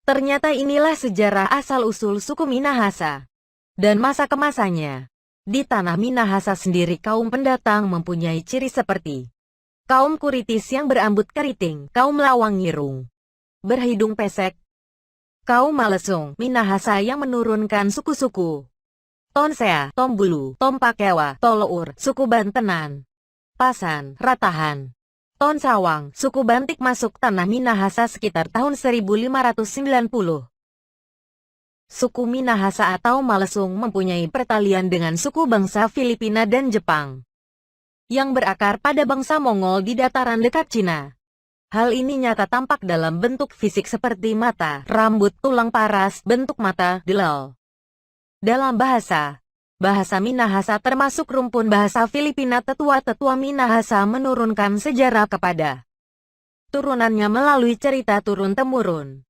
Ternyata inilah sejarah asal-usul suku Minahasa. Dan masa kemasannya. Di tanah Minahasa sendiri kaum pendatang mempunyai ciri seperti kaum Kuritis yang berambut keriting, kaum Lawang Irung, berhidung pesek, kaum Malesung, Minahasa yang menurunkan suku-suku Tonsea, Tombulu, Tompakewa, Tolour, suku Bantenan, Pasan, Ratahan, Tonsawang, suku Bantik masuk tanah Minahasa sekitar tahun 1590. Suku Minahasa atau Malesung mempunyai pertalian dengan suku bangsa Filipina dan Jepang, yang berakar pada bangsa Mongol di dataran dekat Cina. Hal ini nyata tampak dalam bentuk fisik seperti mata, rambut, tulang paras, bentuk mata, delal. Dalam bahasa Minahasa termasuk rumpun bahasa Filipina, tetua-tetua Minahasa menurunkan sejarah kepada turunannya melalui cerita turun-temurun.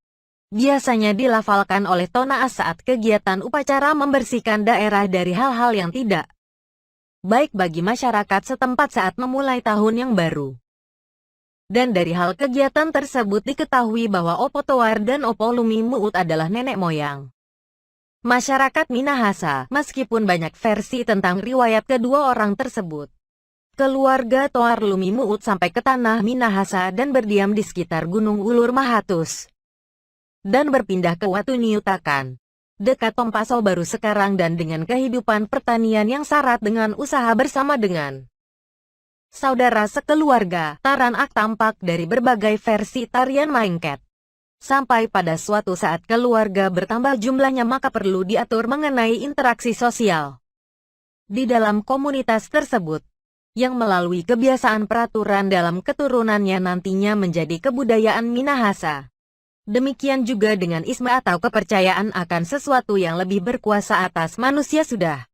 Biasanya dilafalkan oleh Tonaas saat kegiatan upacara membersihkan daerah dari hal-hal yang tidak baik bagi masyarakat setempat saat memulai tahun yang baru. Dan dari hal kegiatan tersebut diketahui bahwa Opo Toar dan Opo Lumi Muut adalah nenek moyang masyarakat Minahasa, meskipun banyak versi tentang riwayat kedua orang tersebut. Keluarga Toar Lumi Muut sampai ke tanah Minahasa dan berdiam di sekitar Gunung Ulur Mahatus, dan berpindah ke Watu Niutakan, dekat Tompaso baru sekarang, dan dengan kehidupan pertanian yang syarat dengan usaha bersama dengan saudara sekeluarga. Taranak tampak dari berbagai versi tarian Maengket. Sampai pada suatu saat keluarga bertambah jumlahnya, maka perlu diatur mengenai interaksi sosial di dalam komunitas tersebut, yang melalui kebiasaan peraturan dalam keturunannya nantinya menjadi kebudayaan Minahasa. Demikian juga dengan isma atau kepercayaan akan sesuatu yang lebih berkuasa atas manusia sudah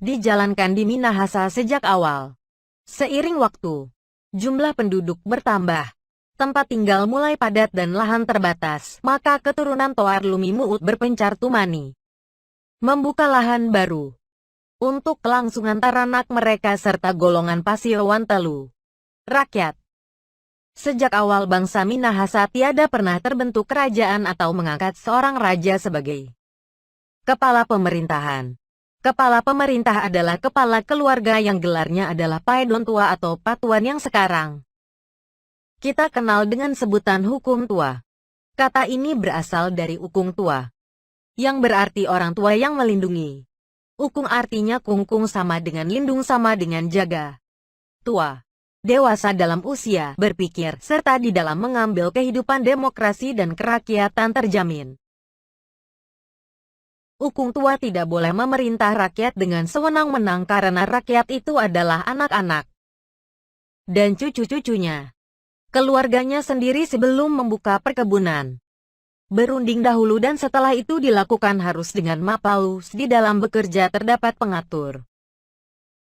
dijalankan di Minahasa sejak awal. Seiring waktu, jumlah penduduk bertambah, tempat tinggal mulai padat dan lahan terbatas, maka keturunan Toar Lumi Muut berpencar tumani membuka lahan baru untuk kelangsungan taranak mereka serta golongan Pasiowan Telu, rakyat. Sejak awal bangsa Minahasa tiada pernah terbentuk kerajaan atau mengangkat seorang raja sebagai kepala pemerintahan. Kepala pemerintah adalah kepala keluarga yang gelarnya adalah Paedon Tua atau Patuan yang sekarang kita kenal dengan sebutan hukum tua. Kata ini berasal dari ukung tua, yang berarti orang tua yang melindungi. Ukung artinya kungkung sama dengan lindung sama dengan jaga. Tua, dewasa dalam usia, berpikir, serta di dalam mengambil kehidupan demokrasi dan kerakyatan terjamin. Ukung tua tidak boleh memerintah rakyat dengan sewenang-wenang karena rakyat itu adalah anak-anak dan cucu-cucunya. Keluarganya sendiri sebelum membuka perkebunan berunding dahulu, dan setelah itu dilakukan harus dengan mapaus. Di dalam bekerja terdapat pengatur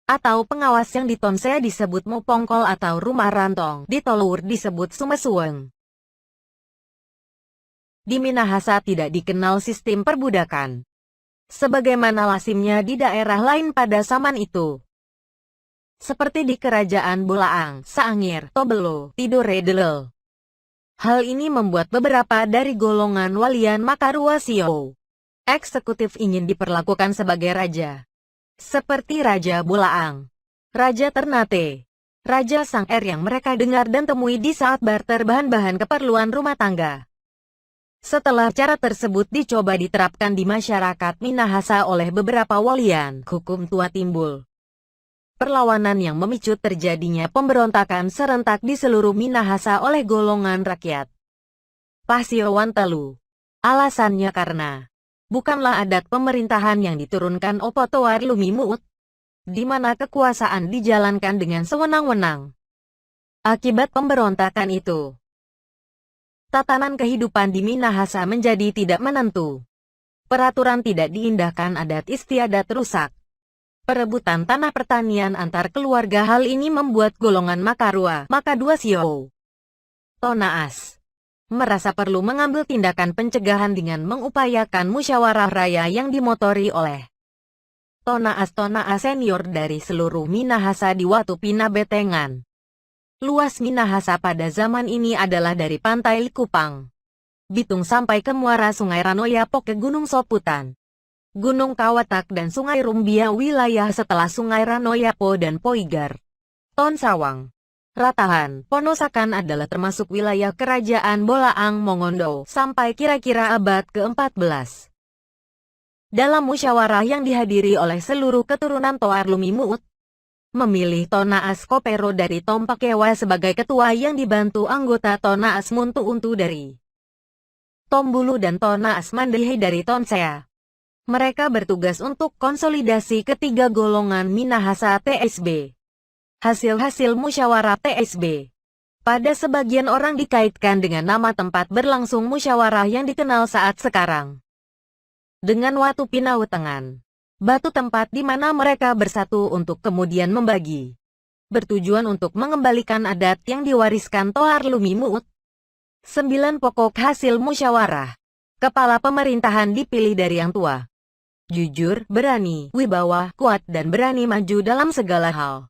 atau pengawas yang di Tonsea disebut Mopongkol atau rumah rantong, di Tolour disebut Sumesueng. Di Minahasa tidak dikenal sistem perbudakan sebagaimana lazimnya di daerah lain pada zaman itu, seperti di kerajaan Bolaang, Saangir, Tobelo, Tidore Delel. Hal ini membuat beberapa dari golongan walian Makarua Sio eksekutif ingin diperlakukan sebagai raja, seperti Raja Bolaang, Raja Ternate, Raja Sang'er yang mereka dengar dan temui di saat barter bahan-bahan keperluan rumah tangga. Setelah cara tersebut dicoba diterapkan di masyarakat Minahasa oleh beberapa walian, hukum tua timbul perlawanan yang memicu terjadinya pemberontakan serentak di seluruh Minahasa oleh golongan rakyat Pasiowan Telu. Alasannya karena bukanlah adat pemerintahan yang diturunkan Opo Toar Lumi Muut, di mana kekuasaan dijalankan dengan sewenang-wenang. Akibat pemberontakan itu, tatanan kehidupan di Minahasa menjadi tidak menentu. Peraturan tidak diindahkan, adat istiadat rusak. Perebutan tanah pertanian antar keluarga. Hal ini membuat golongan Makarua, Makadua Sio, Tonaas merasa perlu mengambil tindakan pencegahan dengan mengupayakan musyawarah raya yang dimotori oleh Tonaas senior dari seluruh Minahasa di Watu Pinabetengan. Luas Minahasa pada zaman ini adalah dari pantai Likupang Bitung sampai ke muara Sungai Ranoyapo ke Gunung Soputan, Gunung Kawatak dan Sungai Rumbia wilayah setelah Sungai Ranoyapo dan Poigar. Ton Sawang, Ratahan, Ponosakan adalah termasuk wilayah kerajaan Bolaang Mongondo sampai kira-kira abad ke-14. Dalam musyawarah yang dihadiri oleh seluruh keturunan Toar Lumimuut, memilih Tonaas Kopero dari Tompakewa sebagai ketua yang dibantu anggota Tonaas Muntu Untu dari Tombulu dan Tonaas Mandehe dari Tonsea. Mereka bertugas untuk konsolidasi ketiga golongan Minahasa TSB. Hasil-hasil musyawarah TSB. Pada sebagian orang dikaitkan dengan nama tempat berlangsung musyawarah yang dikenal saat sekarang dengan Watu Pinautengan, batu tempat di mana mereka bersatu untuk kemudian membagi. Bertujuan untuk mengembalikan adat yang diwariskan Toar Lumimuut. 9 pokok hasil musyawarah. Kepala pemerintahan dipilih dari yang tua, jujur, berani, wibawa, kuat dan berani maju dalam segala hal.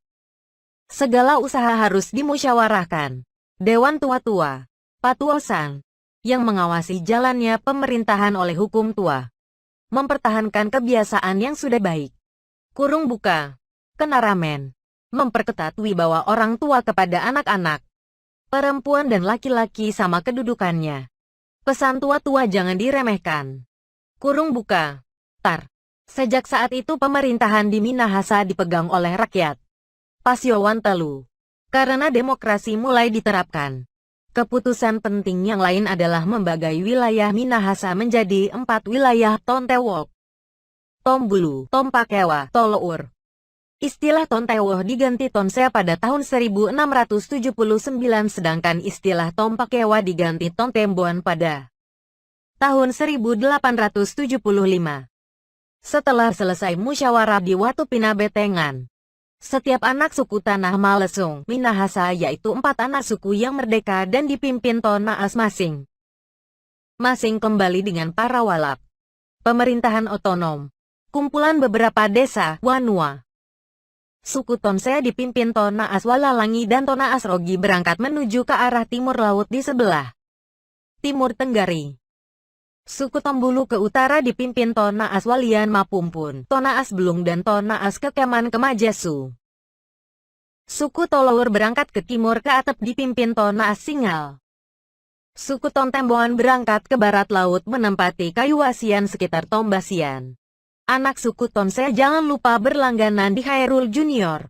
Segala usaha harus dimusyawarahkan. Dewan Tua-Tua, Patuosan, yang mengawasi jalannya pemerintahan oleh hukum tua. Mempertahankan kebiasaan yang sudah baik. Kurung buka. Kenaramen. Memperketat wibawa orang tua kepada anak-anak, perempuan dan laki-laki sama kedudukannya. Pesan tua-tua jangan diremehkan. Kurung buka. Tar. Sejak saat itu pemerintahan di Minahasa dipegang oleh rakyat. Pasiowan Telu. Karena demokrasi mulai diterapkan, keputusan penting yang lain adalah membagai wilayah Minahasa menjadi 4 wilayah Tontewok, Tombulu, Tompakewa, Tolour. Istilah Tontewo diganti Tonsea pada tahun 1679 sedangkan istilah Tompakewa diganti Tontemboan pada tahun 1875. Setelah selesai musyawarah di Watu Pinabetengan, setiap anak suku Tanah Malesung, Minahasa yaitu 4 anak suku yang merdeka dan dipimpin Tonaas masing-masing kembali dengan para walap. Pemerintahan otonom. Kumpulan beberapa desa, Wanua. Suku Tonsea dipimpin Tonaas Walalangi dan Tonaas Rogi berangkat menuju ke arah timur laut di sebelah timur Tenggari. Suku Tombulu ke utara dipimpin Tonaas Walian Mapumpun, Tonaas Belung dan Tonaas Kekeman Kemajesu. Suku Tolour berangkat ke timur ke atap dipimpin Tonaas Singal. Suku Tontemboan berangkat ke barat laut menempati Kayuasian sekitar Tombasian. Anak suku Tonsea jangan lupa berlangganan di Hairul Junior.